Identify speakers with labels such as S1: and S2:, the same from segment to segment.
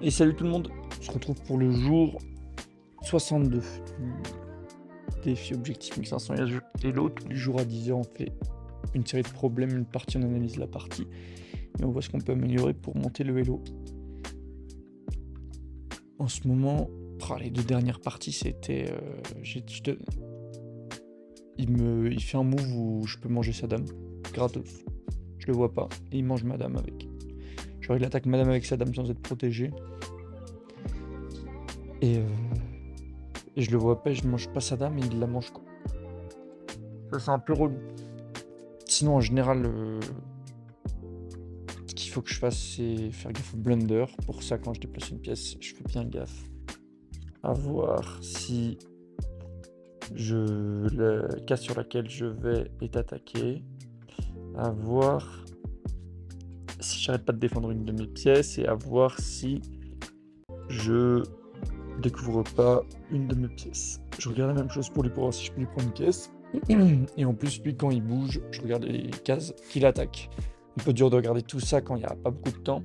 S1: Et salut tout le monde, on se retrouve pour le jour 62 du défi objectif 1500 et l'autre, du jour à 10h, on fait une série de problèmes, une partie on analyse la partie et on voit ce qu'on peut améliorer pour monter le Hello. En ce moment, les 2 dernières parties c'était... il fait un move où je peux manger sa dame, gratos, je le vois pas, et il mange ma dame avec. Genre il attaque madame avec sa dame sans être protégé. Et je le vois pas, je mange pas sa dame et il la mange quoi. Ça c'est un peu relou. Sinon en général, ce qu'il faut que je fasse c'est faire gaffe au blunder. Pour ça quand je déplace une pièce, je fais bien gaffe à voir si la case sur laquelle je vais est attaquée, à voir si j'arrête pas de défendre une de mes pièces et à voir si je découvre pas une de mes pièces. Je regarde la même chose pour lui pour voir si je peux lui prendre une pièce. Et en plus, lui, quand il bouge, je regarde les cases qu'il attaque. Un peu dur de regarder tout ça quand il n'y a pas beaucoup de temps.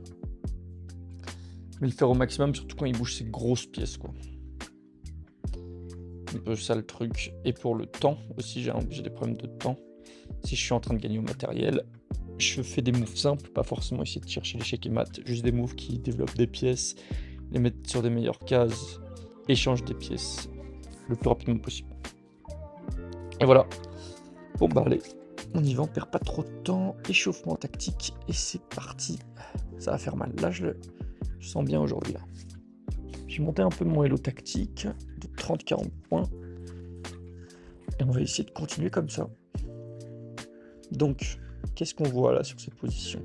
S1: Mais le faire au maximum, surtout quand il bouge ses grosses pièces, quoi. Un peu ça le truc. Et pour le temps aussi, j'ai des problèmes de temps. Si je suis en train de gagner au matériel, je fais des moves simples, pas forcément essayer de chercher l'échec et mat, juste des moves qui développent des pièces, les mettre sur des meilleures cases, échange des pièces le plus rapidement possible. Et voilà. Bon bah allez, on y va, on perd pas trop de temps. Échauffement tactique et c'est parti. Ça va faire mal. Là je sens bien aujourd'hui là. J'ai monté un peu mon Hello tactique de 30-40 points. Et on va essayer de continuer comme ça. Donc, qu'est-ce qu'on voit là sur cette position?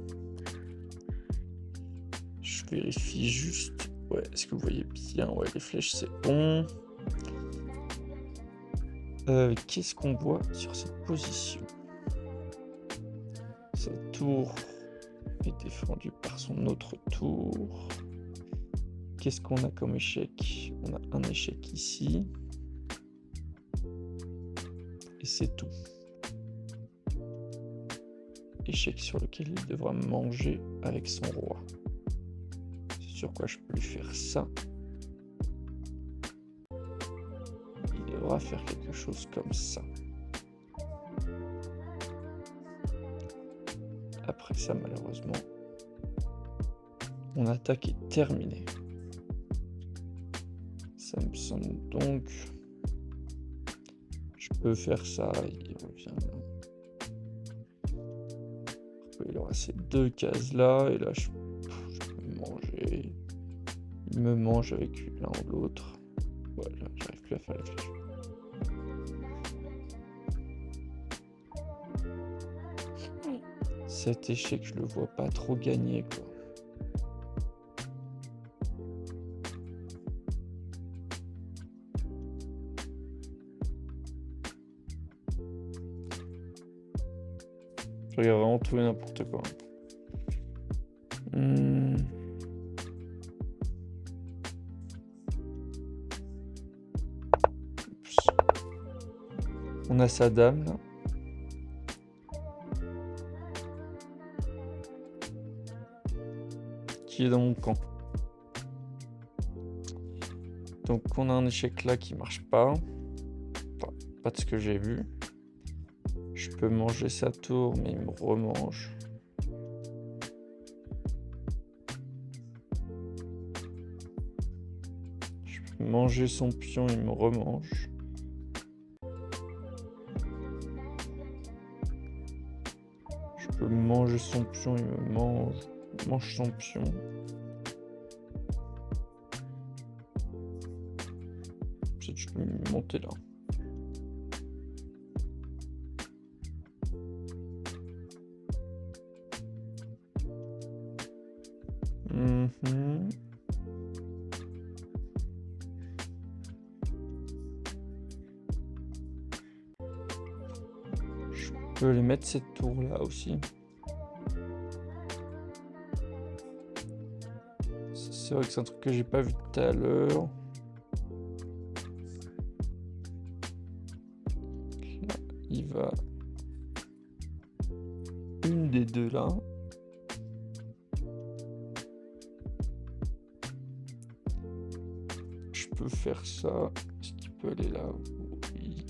S1: Je vérifie juste. Ouais, est-ce que vous voyez bien? Ouais, les flèches c'est bon. Qu'est-ce qu'on voit sur cette position? Sa tour est défendue par son autre tour. Qu'est-ce qu'on a comme échec? On a un échec ici. Et c'est tout. Échec sur lequel il devra manger avec son roi. C'est sur quoi je peux lui faire ça. Il devra faire quelque chose comme ça. Après ça, malheureusement, mon attaque est terminée. Ça me semble donc... Je peux faire ça, il revient là. Il aura ces 2 cases là, et là je peux manger. Il me mange avec l'un ou l'autre. Voilà, j'arrive plus à faire les flèches. Cet échec, je le vois pas trop gagner quoi. Je regarde vraiment tout et n'importe quoi. On a sa dame là. Qui est dans mon camp. Donc on a un échec là qui marche pas. Enfin, pas de ce que j'ai vu. Je peux manger sa tour, mais il me remange. Je peux manger son pion, il me remange. Je peux manger son pion, il me mange son pion. Peut-être je peux monter là. Je peux les mettre cette tour là aussi. C'est vrai que c'est un truc que j'ai pas vu tout à l'heure. Là, il va une des deux là. peut faire ça. Est-ce qu'il peut aller là? Oui.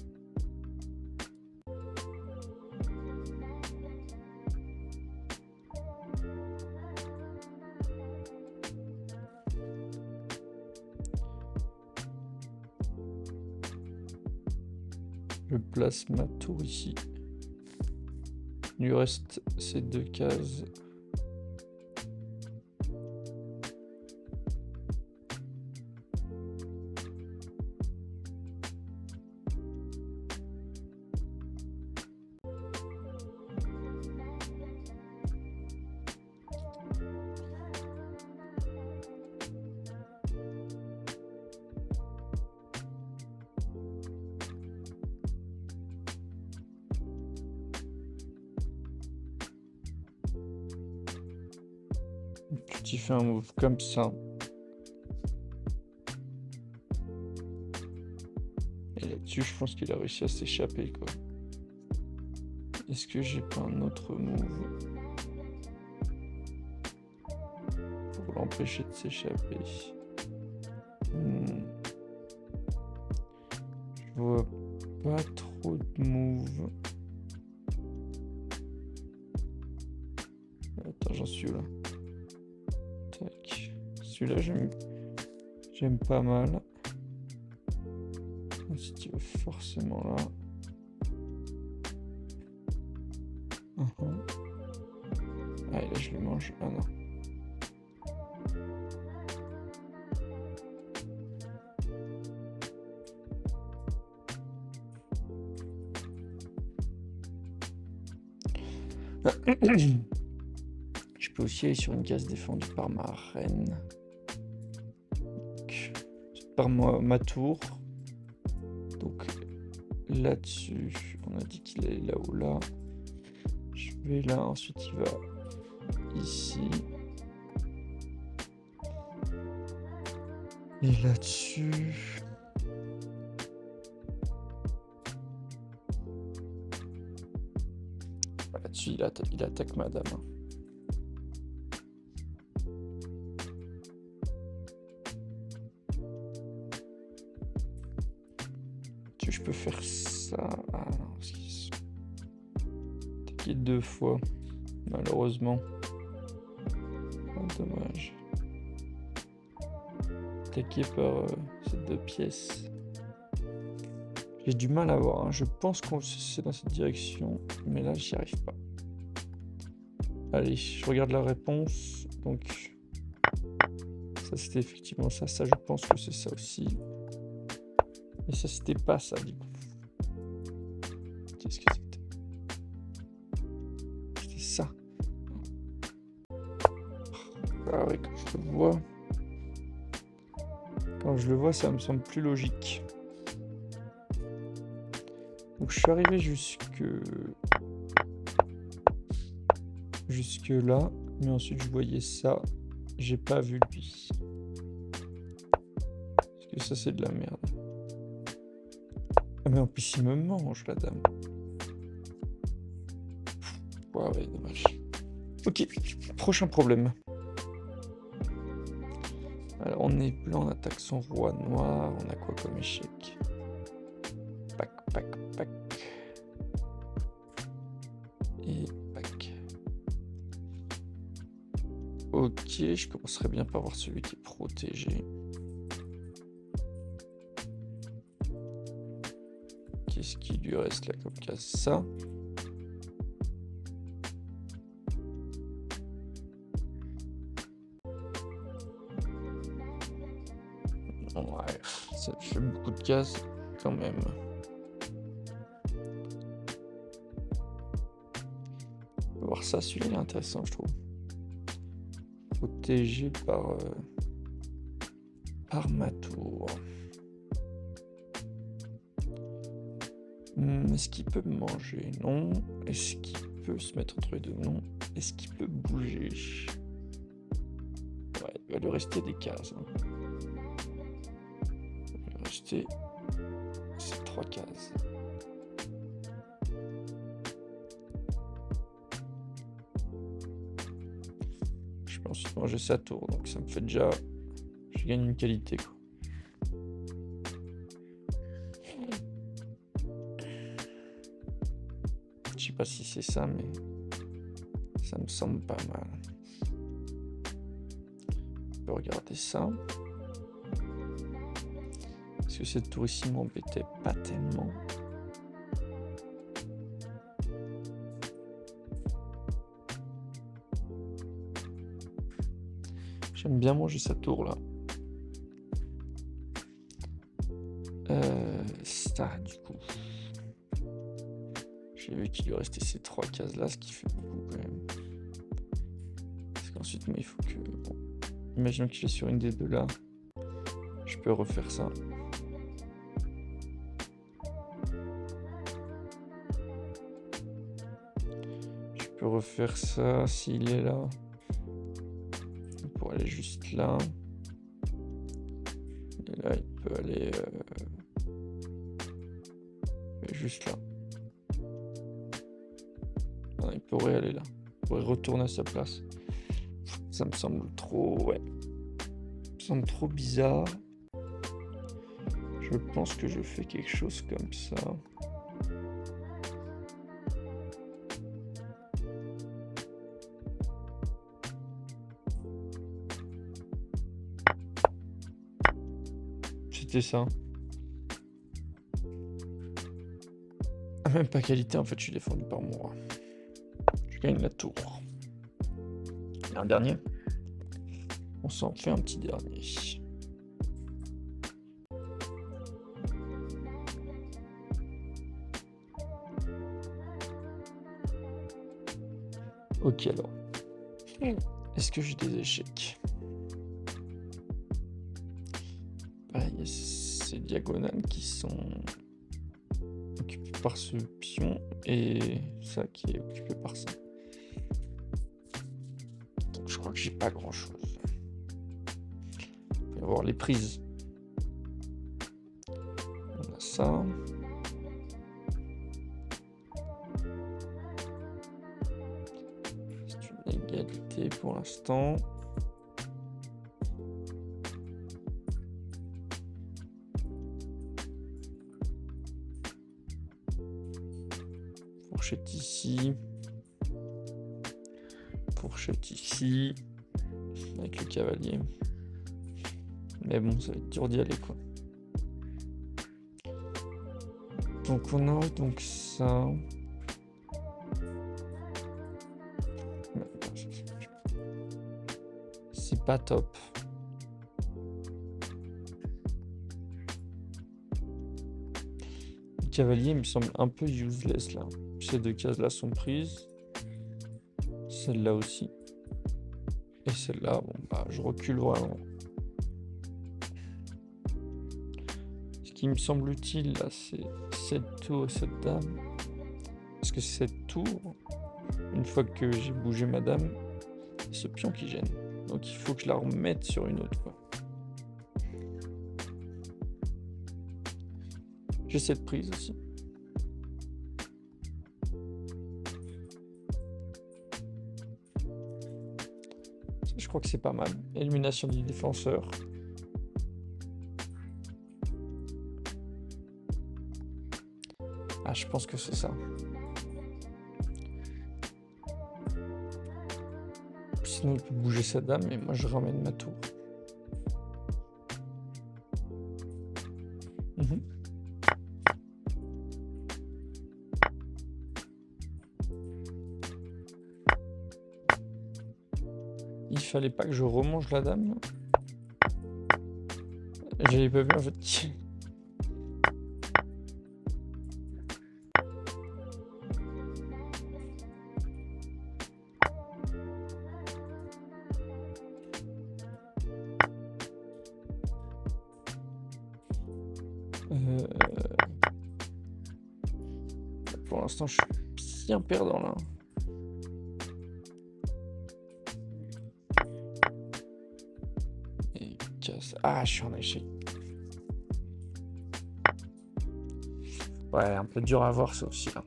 S1: Je place ma tour ici. Il lui reste ces 2 cases. Tu fais un move comme ça. Et là-dessus, je pense qu'il a réussi à s'échapper, quoi. Est-ce que j'ai pas un autre move pour l'empêcher de s'échapper? Je vois pas trop de moves. Attends, j'en suis là. Tac. Celui-là, j'aime pas mal. Si tu veux forcément là. Ah, et là, je le mange. Ah non. Je peux aussi aller sur une case défendue par ma reine. Donc, par ma tour. Donc là-dessus, on a dit qu'il allait là ou là. Je vais là, ensuite il va ici. Et là-dessus... Là-dessus, il attaque madame. Je peux faire ça. Ah non, parce qu'ils sont attaqués 2 fois, malheureusement. Oh, dommage. Attaqué par ces 2 pièces. J'ai du mal à voir, hein. Je pense qu'on c'est dans cette direction, mais là j'y arrive pas. Allez, je regarde la réponse. Donc ça c'était effectivement ça. Ça je pense que c'est ça aussi. Et ça c'était pas ça du coup. Qu'est-ce que c'était? C'était ça. Ah ouais, quand je le vois. Quand je le vois, ça me semble plus logique. Donc je suis arrivé jusque là, mais ensuite je voyais ça, j'ai pas vu lui. Parce que ça c'est de la merde. Ah mais en plus il me mange la dame. Ouais, dommage. Ok, prochain problème. Alors on est blanc, on attaque son roi noir, on a quoi comme échec? Pac. Et pac. Ok, je commencerai bien par voir celui qui est protégé. Qu'est-ce qui lui reste là comme case? Ça. Ouais, ça fait beaucoup de cases quand même. On va voir ça, celui-là il est intéressant je trouve. Protégé par ma tour. Est-ce qu'il peut me manger? Non. Est-ce qu'il peut se mettre entre les deux? Non. Est-ce qu'il peut bouger? Ouais, il va lui rester des cases. Hein. Il va lui rester ces 3 cases. Je peux ensuite manger sa tour, donc ça me fait déjà... Je gagne une qualité, quoi. Je sais pas si c'est ça, mais ça me semble pas mal. On peut regarder ça. Parce que cette tour ici m'embêtait pas tellement. J'aime bien manger sa tour là. Ça, du coup. J'ai vu qu'il lui restait ces 3 cases là, ce qui fait beaucoup quand même. Parce qu'ensuite, moi, il faut que. Bon. Imaginons que je suis sur une des deux là. Je peux refaire ça. Je peux refaire ça s'il est là. Pour aller juste là. Et là, il peut aller juste là. Ah, il pourrait aller là. Il pourrait retourner à sa place. Ça me semble trop... Ouais. Ça me semble trop bizarre. Je pense que je fais quelque chose comme ça. C'était ça. Même pas qualité, en fait, je suis défendu par mon roi. Je gagne la tour. Un dernier. On s'en fait un petit dernier. Ok, alors. Est-ce que j'ai des échecs? Il y a ces diagonales qui sont occupées par ce pion et ça qui est occupé par ça. Donc je crois que j'ai pas grand chose. On va voir les prises. On a ça. C'est une égalité pour l'instant. Fourchette ici. Fourchette ici. Avec le cavalier. Mais bon, ça va être dur d'y aller, quoi. Donc on a donc ça. C'est pas top. Le cavalier me semble un peu useless là. Ces 2 cases là sont prises. Celle-là aussi. Et celle-là, bon bah je recule vraiment. Ce qui me semble utile là, c'est cette tour et cette dame. Parce que cette tour, une fois que j'ai bougé ma dame, c'est ce pion qui gêne. Donc il faut que je la remette sur une autre, quoi. J'ai cette prise aussi. Ça, je crois que c'est pas mal. Élimination du défenseur. Ah, je pense que c'est ça. Sinon, il peut bouger sa dame, et moi, je ramène ma tour. Il fallait pas que je remange la dame. J'avais pas vu en fait. Pour l'instant, je suis bien perdant là. Et casse. Ah, je suis en échec. Ouais, un peu dur à voir ça aussi là.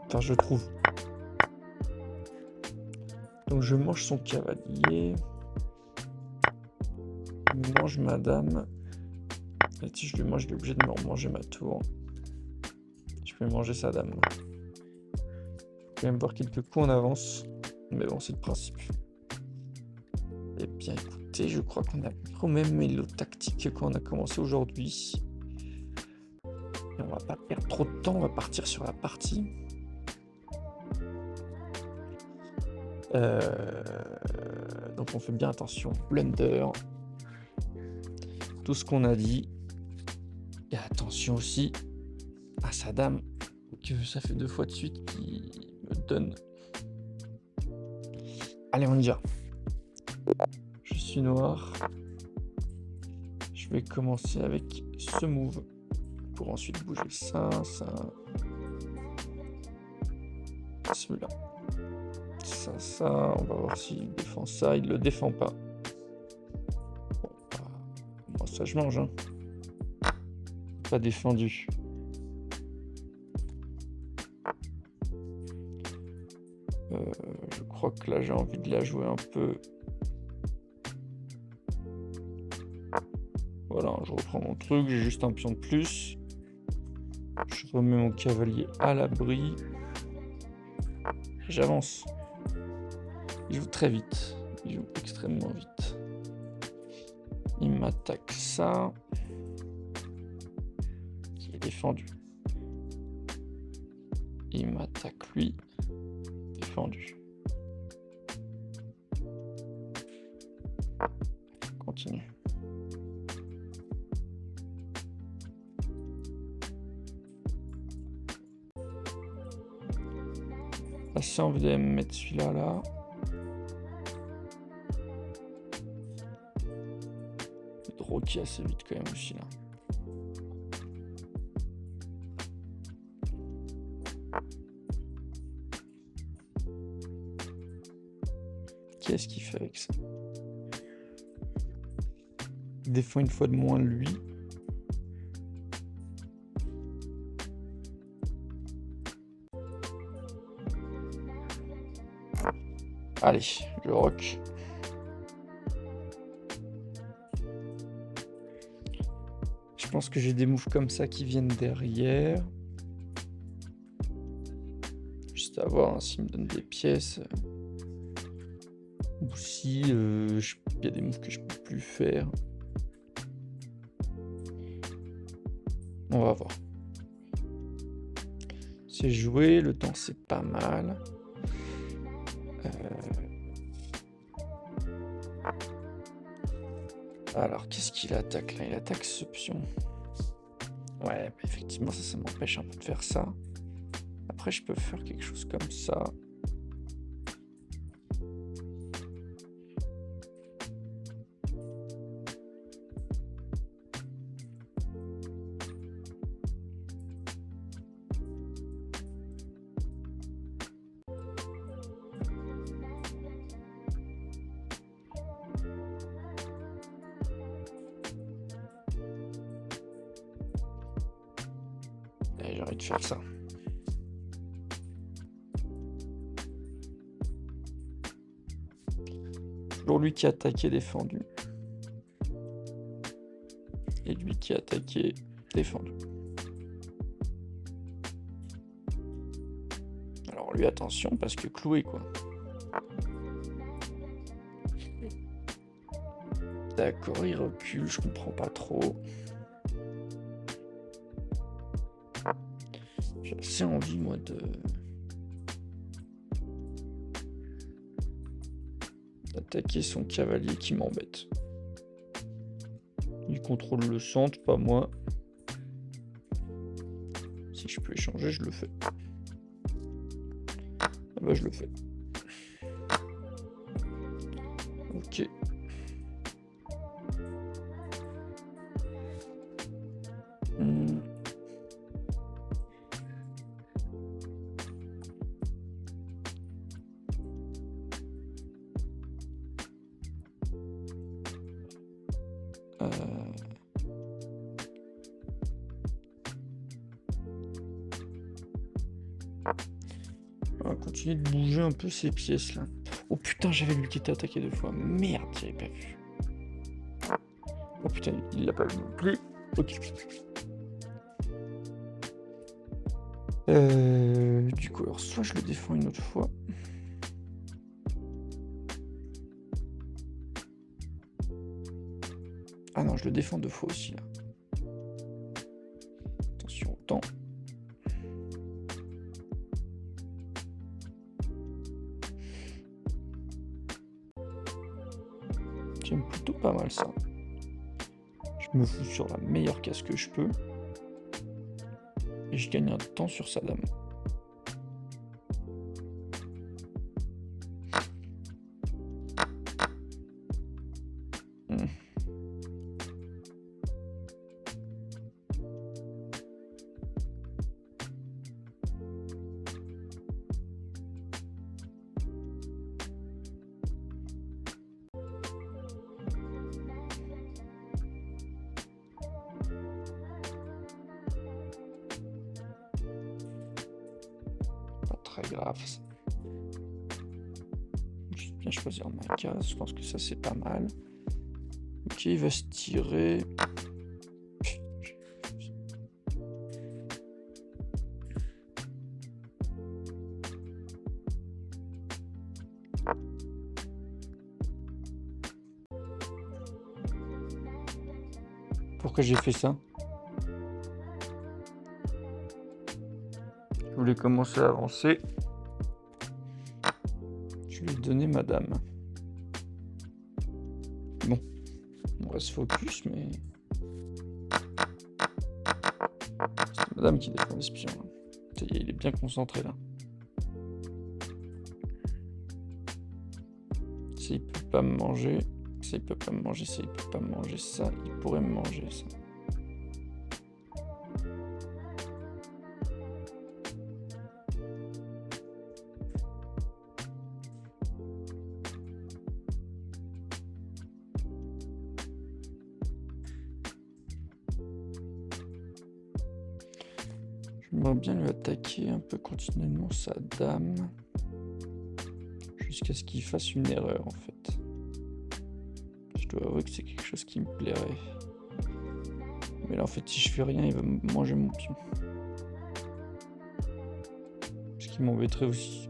S1: Enfin, je trouve. Donc je mange son cavalier. Je mange ma dame. Et si je lui mange, il est obligé de me remanger ma tour. Je peux manger sa dame. Je peux même voir quelques coups en avance. Mais bon, c'est le principe. Eh bien, écoutez, je crois qu'on a quand même élo tactique quand on a commencé aujourd'hui. Et on va pas perdre trop de temps, on va partir sur la partie. Donc on fait bien attention. Blunder. Tout ce qu'on a dit. Et attention aussi à sa dame, que ça fait 2 fois de suite qu'il me donne. Allez, on y va. Je suis noir. Je vais commencer avec ce move pour ensuite bouger ça. Celui-là. Ça. On va voir s'il défend ça. Il le défend pas. Bon, moi, ça, je mange. Hein. Pas défendu. Je crois que là, j'ai envie de la jouer un peu. Voilà, je reprends mon truc. J'ai juste un pion de plus. Je remets mon cavalier à l'abri. J'avance. Il joue très vite. Il joue extrêmement vite. Il m'attaque ça. Qui est défendu. Il m'attaque lui. Défendu. Continue. Là, si on voulait mettre celui-là là. Le draw qui est assez vite quand même aussi là. Qu'est-ce qu'il fait avec ça? Il défend une fois de moins lui. Allez, je rock. Je pense que j'ai des moves comme ça qui viennent derrière. Juste à voir hein, s'il me donne des pièces. Ou si il y a des moves que je peux plus faire. On va voir. C'est joué, le temps c'est pas mal. Alors, qu'est-ce qu'il attaque là? Il attaque ce pion. Ouais, effectivement, ça m'empêche un peu de faire ça. Après, je peux faire quelque chose comme ça. J'ai envie de faire ça. Toujours lui qui a attaqué, défendu. Et lui qui a attaqué, défendu. Alors lui, attention, parce que cloué, quoi. D'accord, il recule, je comprends pas trop. J'ai assez envie, moi, d'attaquer son cavalier qui m'embête. Il contrôle le centre, pas moi. Si je peux échanger, je le fais. Ah bah, je le fais. Ok. On va continuer de bouger un peu ces pièces là. Oh putain, j'avais lui qui était attaqué 2 fois. Merde, j'avais pas vu. Oh putain, il l'a pas vu non plus. Ok. Du coup, alors soit je le défends une autre fois. Ah non, je le défends 2 fois aussi là. Attention au temps. J'aime plutôt pas mal ça. Je me fous sur la meilleure case que je peux. Et je gagne un temps sur sa dame. Pas très grave. Je vais bien choisir ma case. Je pense que ça c'est pas mal. Ok, il va se tirer. Pourquoi j'ai fait ça? Je voulais commencer à avancer. Je lui ai donné ma dame. Bon, on reste focus, mais... C'est madame qui défend l'espion. Ça y est, il est bien concentré là. Ça, il peut pas me manger. Ça, il peut pas me manger. Ça, il peut pas me manger. Ça, il pourrait me manger ça. J'aimerais bien lui attaquer un peu continuellement sa dame. Jusqu'à ce qu'il fasse une erreur en fait. Je dois avouer que c'est quelque chose qui me plairait. Mais là en fait si je fais rien il va me manger mon pion. Ce qui m'embêterait aussi.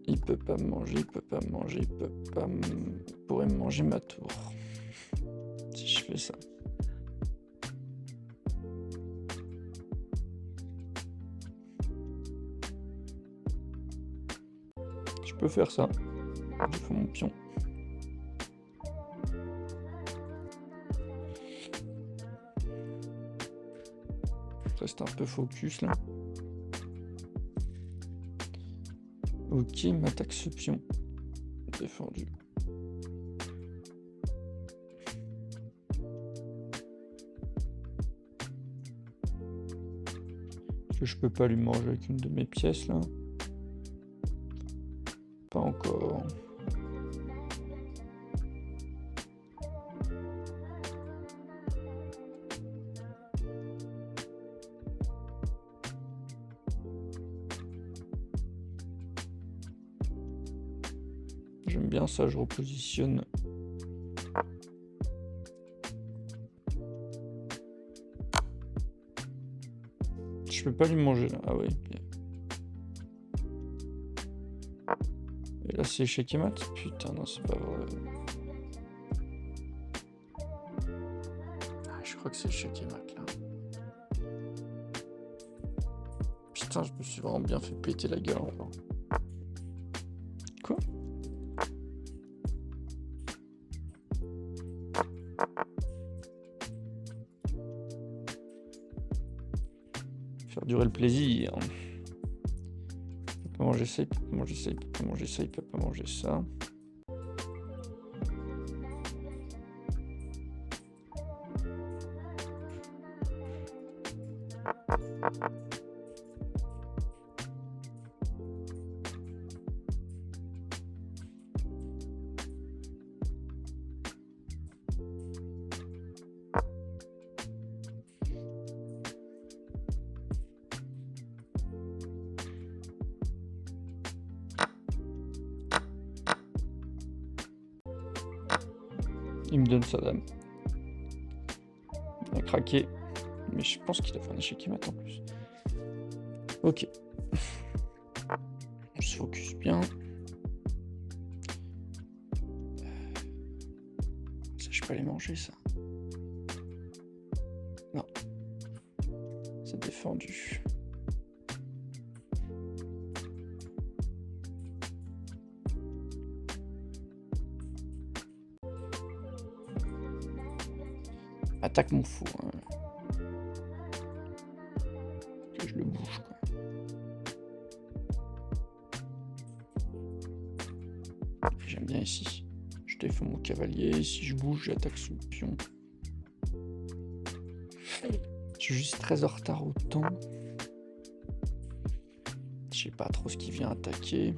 S1: Il peut pas me manger, il peut pas me manger, il peut pas me... Il pourrait me manger ma tour. Si je fais ça. Je peux faire ça. Je fais mon pion. Je reste un peu focus là. Ok, il m'attaque ce pion. Défendu. Je peux pas lui manger avec une de mes pièces là. Pas encore. J'aime bien ça, je repositionne. Je peux pas lui manger là. Ah oui. Et là c'est échec et mat. Putain non c'est pas vrai. Ah, je crois que c'est échec et mat là. Putain je me suis vraiment bien fait péter la gueule encore. Quoi? Faire durer le plaisir. Il peut pas manger ça, il peut pas manger ça, il peut pas manger ça, il peut pas manger ça. Il me donne sa dame. Il a craqué. Mais je pense qu'il a fait un échec qui mat en plus. Ok. On se focus bien. Ça, je peux aller manger ça. Non. C'est défendu. Attaque mon fou. Hein. Que je le bouge quoi. J'aime bien ici. Je défends mon cavalier. Si je bouge, j'attaque son pion. Je suis juste très en retard au temps. Je sais pas trop ce qui vient attaquer.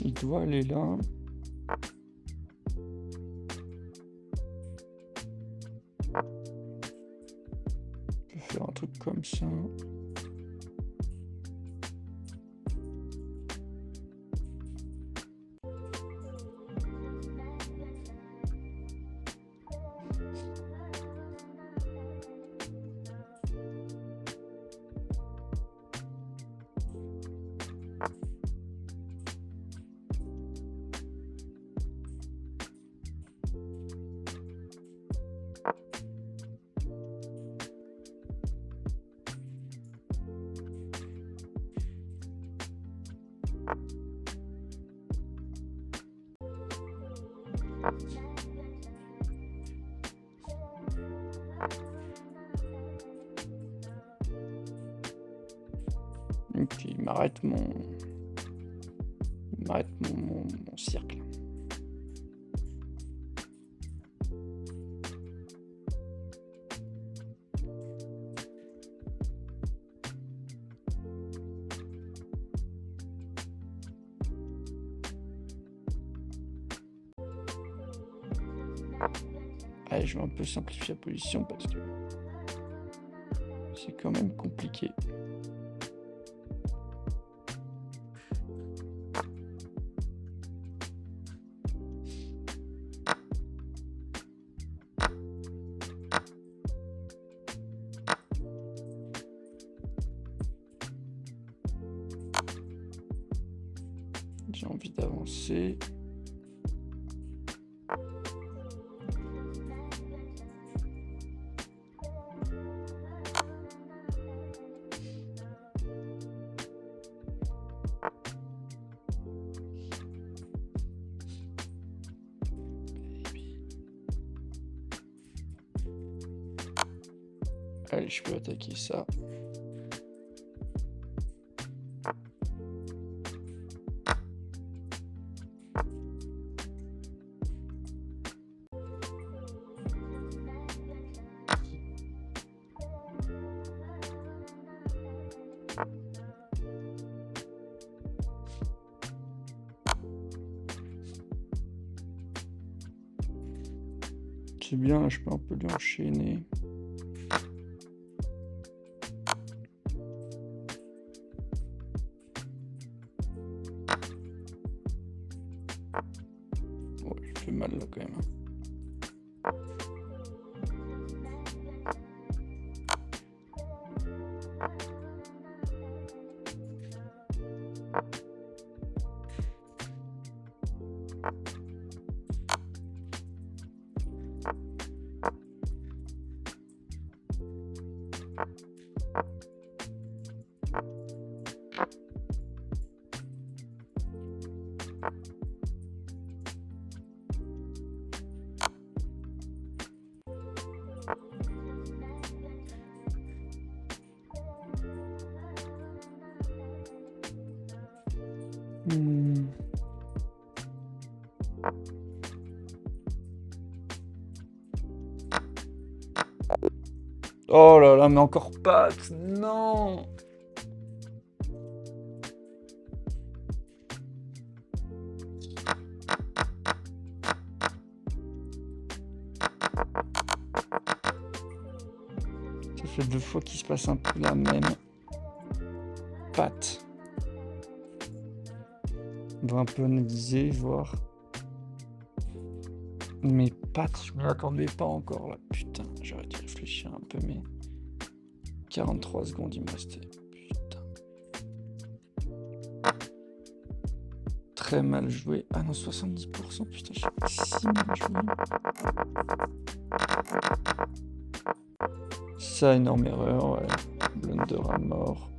S1: Il doit aller là. Je peux faire un truc comme ça. Ok, il m'arrête mon cercle. Allez, je vais un peu simplifier la position parce que c'est quand même compliqué. J'ai envie d'avancer. Allez, je peux attaquer ça. C'est bien, je peux un peu lui enchaîner. Ouais, je fais mal là quand même. Hmm. Oh là là, mais encore pâtes, non. Ça fait 2 fois qu'il se passe un peu la même. Pâtes. On va un peu analyser, voir. Mais pâtes, je m'y attendais pas encore là. Putain, j'aurais dû réfléchir un peu, mais 43 secondes, il me restait. Putain. Très mal joué. Ah non, 70%, putain, j'ai pas si mal joué. Ça, énorme erreur, ouais. Blunder à mort.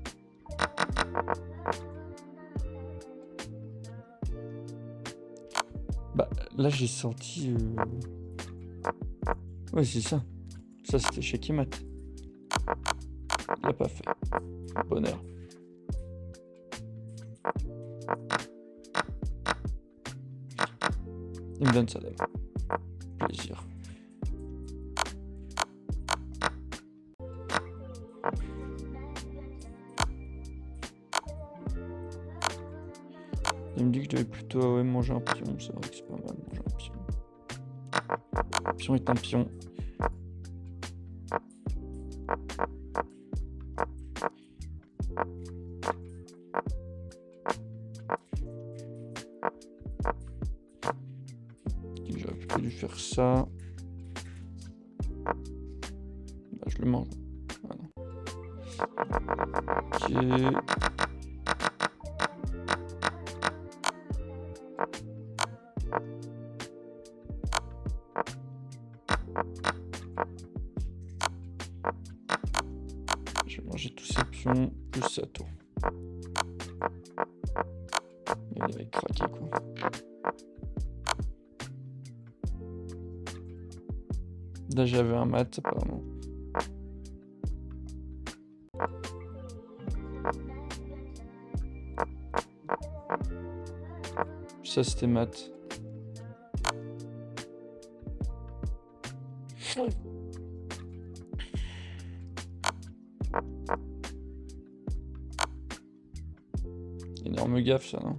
S1: Bah, là, j'ai senti... Ouais, c'est ça. Ça, c'était chez Kimat. Il l'a pas fait. Bonheur. Il me donne sa dame. Plaisir. Il me dit que je devais plutôt manger un pion. C'est vrai que c'est pas mal manger un pion. Le pion est un pion. J'aurais plutôt dû faire ça. Bah, je le mange. Voilà. Ok. Je vais manger tous ces pions, plus ça tout. Il avait craqué quoi. Là j'avais un mat apparemment. Ça c'était mat. Énorme gaffe ça, non?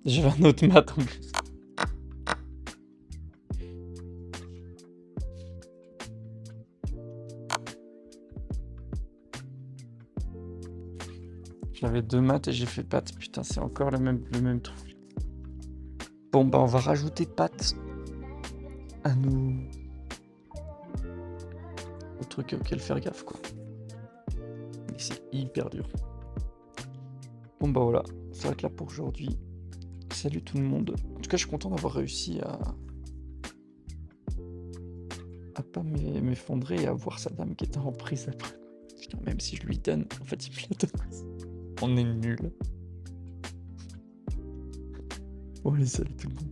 S1: J'avais un autre mat en plus. J'avais 2 maths et j'ai fait pâtes. Putain, c'est encore le même truc. Bon, bah, on va rajouter pâtes à nos... au truc auquel faire gaffe, quoi. Mais c'est hyper dur. Bon, bah voilà. Ça va être là pour aujourd'hui. Salut tout le monde. En tout cas, je suis content d'avoir réussi à pas m'effondrer et à voir sa dame qui était en prise après. Putain, même si je lui donne, en fait, il me la donne. On est nuls. Bon, allez, salut tout le monde.